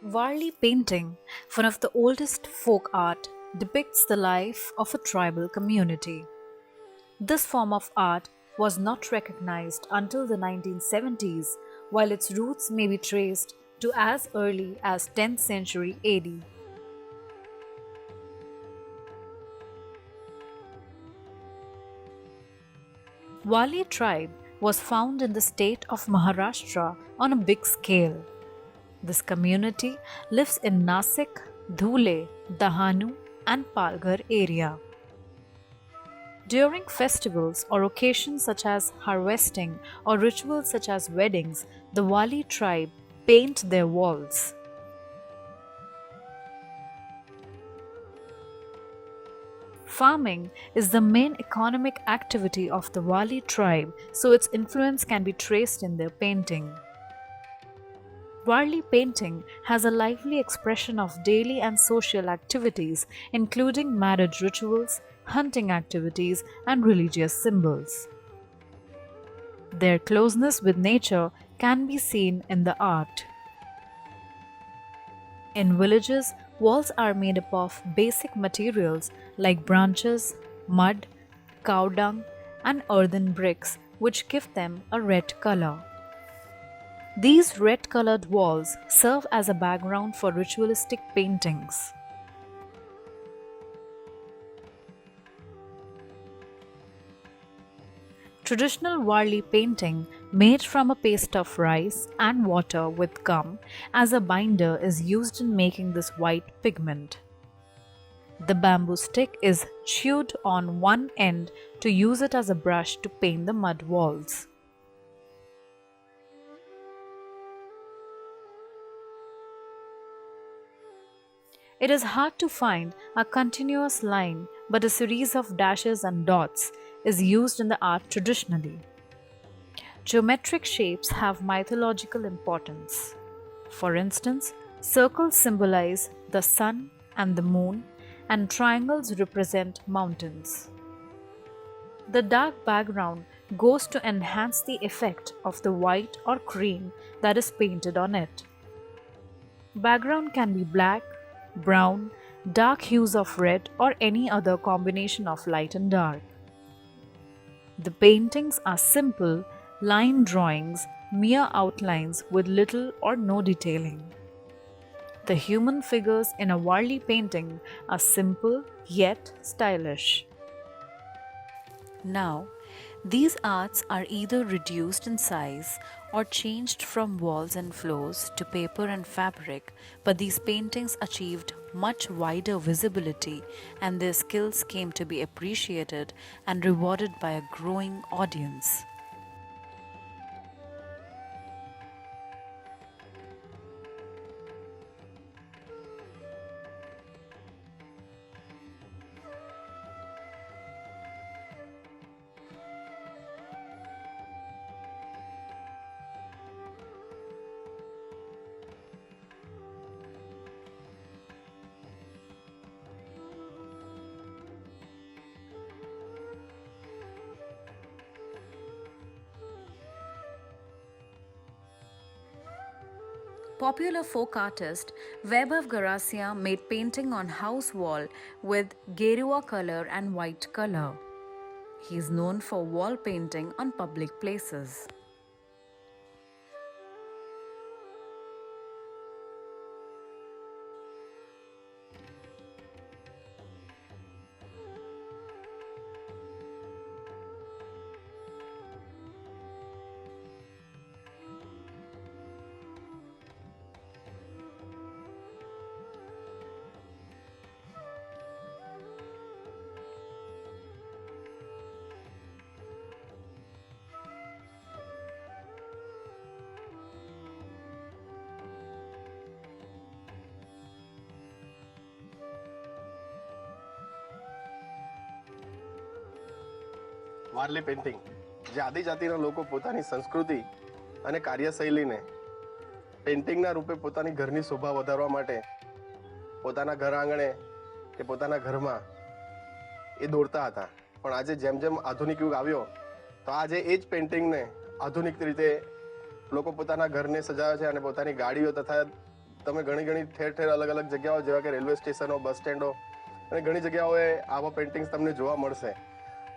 Varli painting, one of the oldest folk art, depicts the life of a tribal community. This form of art was not recognized until the 1970s, while its roots may be traced to as early as 10th century AD. Wali tribe was found in the state of Maharashtra on a big scale. This community lives in Nasik, Dhule, Dahanu, and Palghar area. During festivals or occasions such as harvesting or rituals such as weddings, the Wali tribe paint their walls. Farming is the main economic activity of the Wali tribe, so its influence can be traced in their painting. Warli painting has a lively expression of daily and social activities, including marriage rituals, hunting activities, and religious symbols. Their closeness with nature can be seen in the art. In villages, walls are made up of basic materials like branches, mud, cow dung, and earthen bricks, which give them a red color. These red colored walls serve as a background for ritualistic paintings. Traditional Warli painting, made from a paste of rice and water with gum as a binder, is used in making this white pigment. The bamboo stick is chewed on one end to use it as a brush to paint the mud walls. It is hard to find a continuous line, but a series of dashes and dots is used in the art traditionally. Geometric shapes have mythological importance. For instance, circles symbolize the sun and the moon, and triangles represent mountains. The dark background goes to enhance the effect of the white or cream that is painted on it. Background can be black, brown, dark hues of red, or any other combination of light and dark. The paintings are simple, line drawings, mere outlines with little or no detailing. The human figures in a Warli painting are simple yet stylish. Now, these arts are either reduced in size or changed from walls and floors to paper and fabric, but these paintings achieved much wider visibility and their skills came to be appreciated and rewarded by a growing audience. Popular folk artist Vaibhav Garasia made painting on house wall with Gerua color and white color. He is known for wall painting on public places. Warli painting જે આદિજાતિના લોકો પોતાની સંસ્કૃતિ અને કાર્યશૈલીને પેઇન્ટિંગના રૂપે પોતાની ઘરની શોભા વધારવા માટે પોતાના ઘર આંગણે કે પોતાના ઘરમાં એ દોરતા હતા. પણ આજે જેમ જેમ આધુનિક યુગ આવ્યો તો આજે એ જ પેઇન્ટિંગને આધુનિક રીતે લોકો પોતાના ઘરને સજાવે છે અને પોતાની ગાડીઓ તથા તમે ઘણી ઠેર ઠેર અલગ અલગ જગ્યાઓ જેવા કે રેલવે સ્ટેશનો, બસ સ્ટેન્ડો અને ઘણી જગ્યાઓએ આવા પેઇન્ટિંગ્સ તમને જોવા મળશે.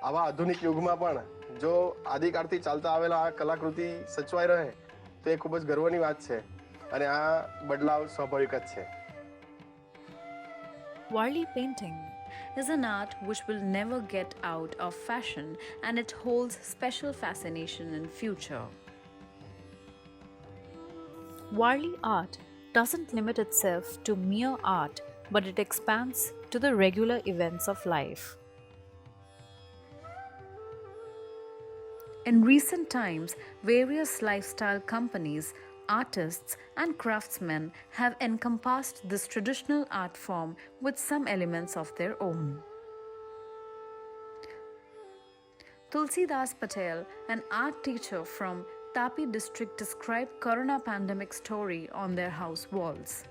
આવા આધુનિક યુગમાં પણ જો આદિકાળથી ચાલતા આવેલા આ કલાકૃતિ સચવાઈ રહે તો એ ખૂબ જ ગર્વની વાત છે અને આ બદલાવ સ્વાભાવિક જ છે. Warli painting is an art which will never get out of fashion, and it holds special fascination in future. Warli art doesn't limit itself to mere art, but it expands to the regular events of life. In recent times, various lifestyle companies, artists, and craftsmen have encompassed this traditional art form with some elements of their own. Tulsidas Patel, an art teacher from Tapi district, described Corona pandemic story on their house walls.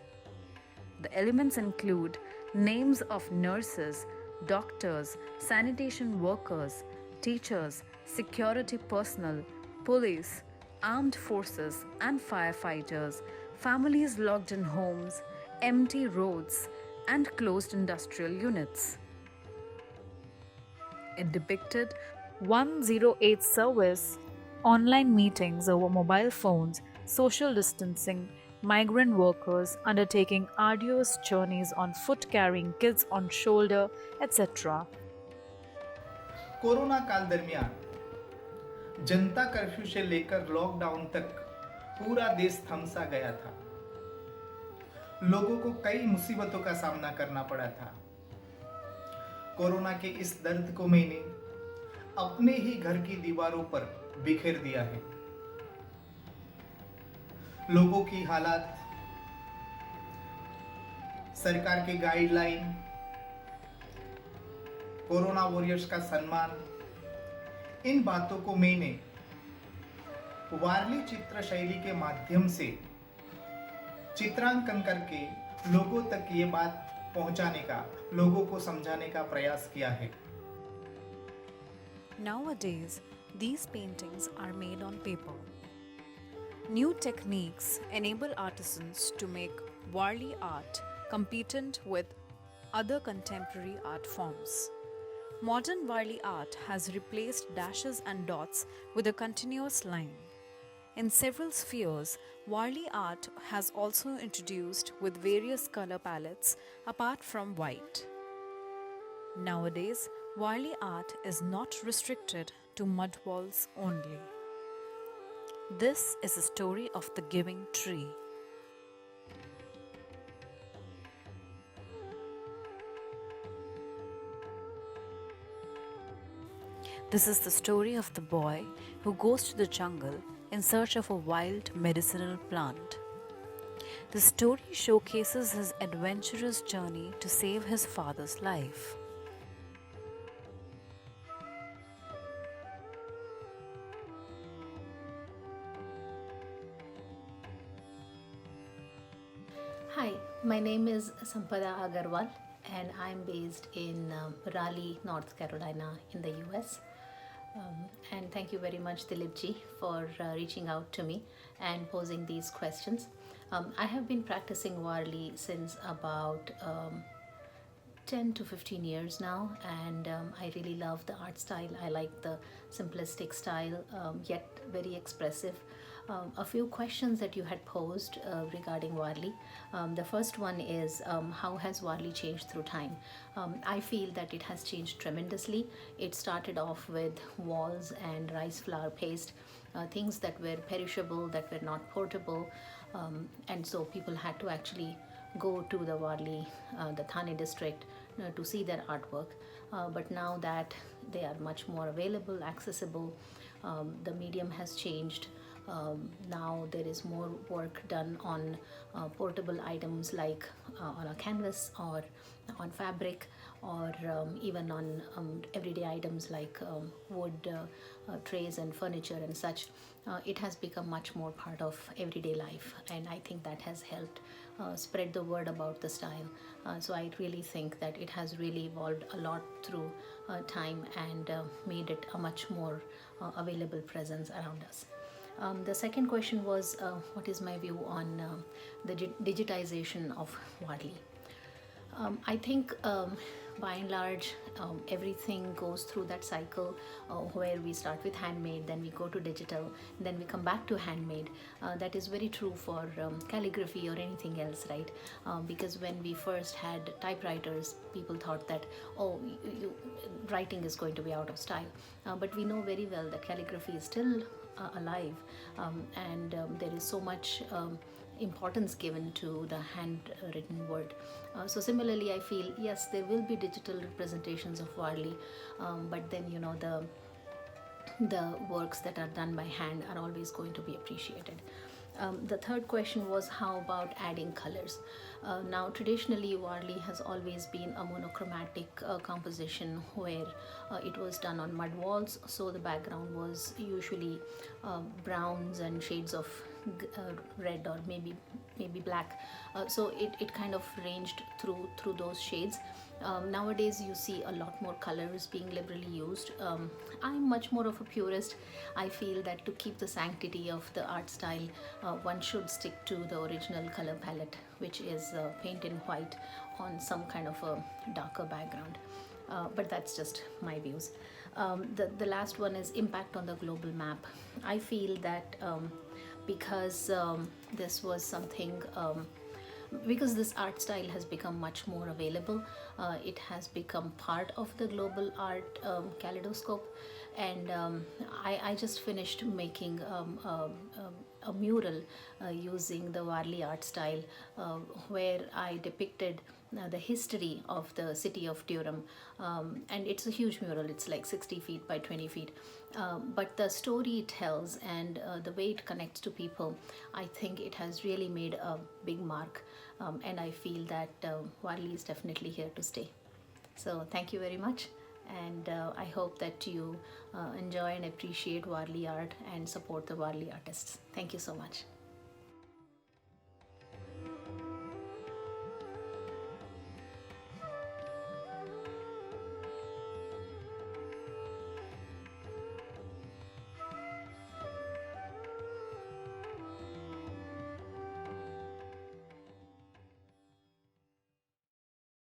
The elements include names of nurses, doctors, sanitation workers, teachers, security personnel, police, armed forces and firefighters, families locked in homes, empty roads, and closed industrial units. It depicted 108 service, online meetings over mobile phones, social distancing, migrant workers undertaking arduous journeys on foot carrying kids on shoulder, etc. Corona काल दरमियान जनता curfew से लेकर lockdown तक पूरा देश थमसा गया था. लोगों को कई मुसीबतों का सामना करना पड़ा था. कोरोना के इस दर्द को मैंने अपने ही घर की दीवारों पर बिखेर दिया है. लोगों की हालात, सरकार के गाइडलाइन, कोरोना वॉरियर्स का सम्मान, इन बातों को मैंने वारली चित्र शैली के माध्यम से चित्रांकन करके लोगों तक ये बात पहुंचाने का, लोगों को समझाने का प्रयास किया है. Nowadays, these paintings are made on paper. New techniques enable artisans to make Warli art competent with other contemporary art forms. Modern Warli art has replaced dashes and dots with a continuous line. In several spheres, Warli art has also introduced with various color palettes apart from white. Nowadays, Warli art is not restricted to mud walls only. This is a story of the giving tree. This is the story of the boy who goes to the jungle in search of a wild medicinal plant. The story showcases his adventurous journey to save his father's life. Hi, my name is Sampada Agarwal and I'm based in Raleigh, North Carolina in the US. And thank you very much, Dilipji, for reaching out to me and posing these questions. I have been practicing Warli since about 10 to 15 years now, and I really love the art style. I like the simplistic style, yet very expressive. A few questions that you had posed regarding Warli. The first one is, how has Warli changed through time? I feel that it has changed tremendously. It started off with walls and rice flour paste, things that were perishable, that were not portable, and so people had to actually go to the Warli, the Thane district, to see their artwork. But now that they are much more available, accessible, the medium has changed. Now there is more work done on portable items like on a canvas or on fabric, or even on everyday items like wood trays and furniture and such. It has become much more part of everyday life, and I think that has helped spread the word about the style. So I really think that it has really evolved a lot through time and made it a much more available presence around us. The second question was what is my view on the digitization of Wadli? I think by and large everything goes through that cycle where we start with handmade, then we go to digital, then we come back to handmade. That is very true for calligraphy or anything else, right? Because when we first had typewriters, people thought that, oh, writing is going to be out of style. But we know very well that calligraphy is still alive, and there is so much importance given to the handwritten word. So similarly, I feel yes, there will be digital representations of Warli, but then the works that are done by hand are always going to be appreciated. The third question was how about adding colors? Now traditionally Warli has always been a monochromatic composition where it was done on mud walls, so the background was usually browns and shades of red or maybe black. So it kind of ranged through those shades. Nowadays you see a lot more colors being liberally used. I'm much more of a purist. I feel that to keep the sanctity of the art style, one should stick to the original color palette, which is paint in white on some kind of a darker background. But that's just my views. The last one is impact on the global map. I feel that because this was something because this art style has become much more available, it has become part of the global art kaleidoscope. And I just finished making a mural using the Warli art style, where I depicted the history of the city of Durham, and it's a huge mural. It's like 60 feet by 20 feet, but the story it tells and the way it connects to people, I think it has really made a big mark, and I feel that Warli is definitely here to stay. So thank you very much, and I hope that you enjoy and appreciate Warli art and support the Warli artists. Thank you so much.